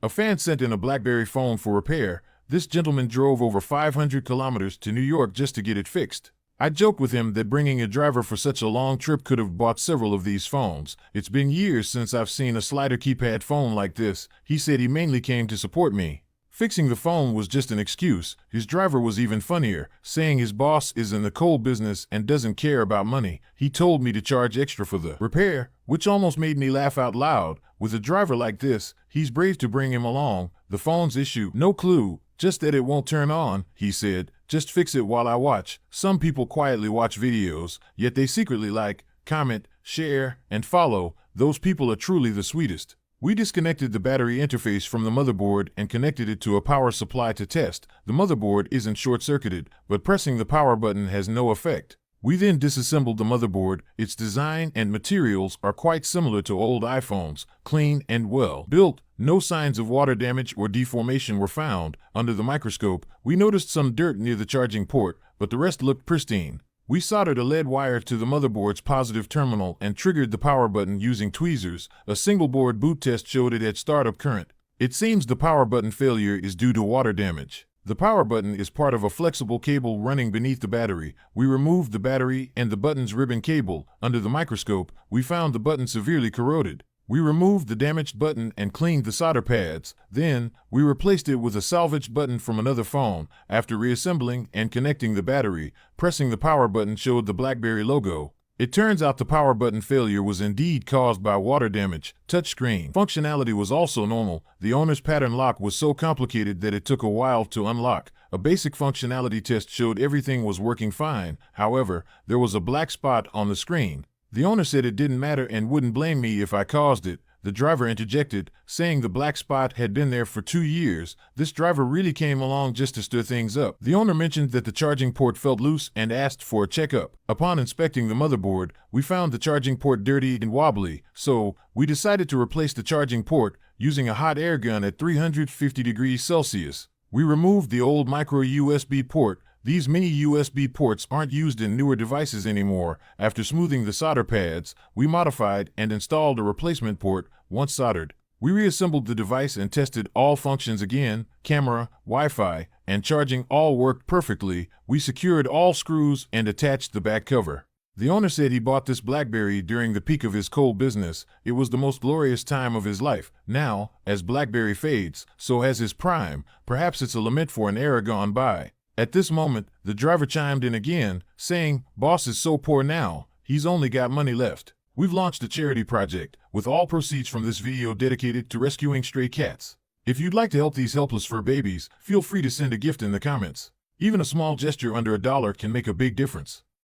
A fan sent in a BlackBerry phone for repair. This gentleman drove over 500 kilometers to New York just to get it fixed. I joked with him that bringing a driver for such a long trip could have bought several of these phones. It's been years since I've seen a slider keypad phone like this. He said he mainly came to support me. Fixing the phone was just an excuse. His driver was even funnier, saying his boss is in the coal business and doesn't care about money. He told me to charge extra for the repair, which almost made me laugh out loud. With a driver like this, he's brave to bring him along. The phone's issue, no clue, just that it won't turn on, he said. Just fix it while I watch. Some people quietly watch videos, yet they secretly like, comment, share, and follow. Those people are truly the sweetest. We disconnected the battery interface from the motherboard and connected it to a power supply to test. The motherboard isn't short-circuited, but pressing the power button has no effect. We then disassembled the motherboard. Its design and materials are quite similar to old iPhones, clean and well built. No signs of water damage or deformation were found. Under the microscope, we noticed some dirt near the charging port, but the rest looked pristine. We soldered a lead wire to the motherboard's positive terminal and triggered the power button using tweezers. A single board boot test showed it at startup current. It seems the power button failure is due to water damage. The power button is part of a flexible cable running beneath the battery. We removed the battery and the button's ribbon cable. Under the microscope, we found the button severely corroded. We removed the damaged button and cleaned the solder pads. Then, we replaced it with a salvaged button from another phone. After reassembling and connecting the battery, pressing the power button showed the BlackBerry logo. It turns out the power button failure was indeed caused by water damage. Touchscreen functionality was also normal. The owner's pattern lock was so complicated that it took a while to unlock. A basic functionality test showed everything was working fine. However, there was a black spot on the screen. The owner said it didn't matter and wouldn't blame me if I caused it. The driver interjected, saying the black spot had been there for 2 years. This driver really came along just to stir things up. The owner mentioned that the charging port felt loose and asked for a checkup. Upon inspecting the motherboard, we found the charging port dirty and wobbly, so we decided to replace the charging port using a hot air gun at 350 degrees Celsius. We removed the old micro USB port. These mini USB ports aren't used in newer devices anymore. After smoothing the solder pads, we modified and installed a replacement port. Once soldered, we reassembled the device and tested all functions again. Camera, Wi-Fi, and charging all worked perfectly. We secured all screws and attached the back cover. The owner said he bought this BlackBerry during the peak of his coal business. It was the most glorious time of his life. Now, as BlackBerry fades, so has his prime. Perhaps it's a lament for an era gone by. At this moment, the driver chimed in again, saying, "Boss is so poor now, he's only got money left." We've launched a charity project, with all proceeds from this video dedicated to rescuing stray cats. If you'd like to help these helpless fur babies, feel free to send a gift in the comments. Even a small gesture under $1 can make a big difference.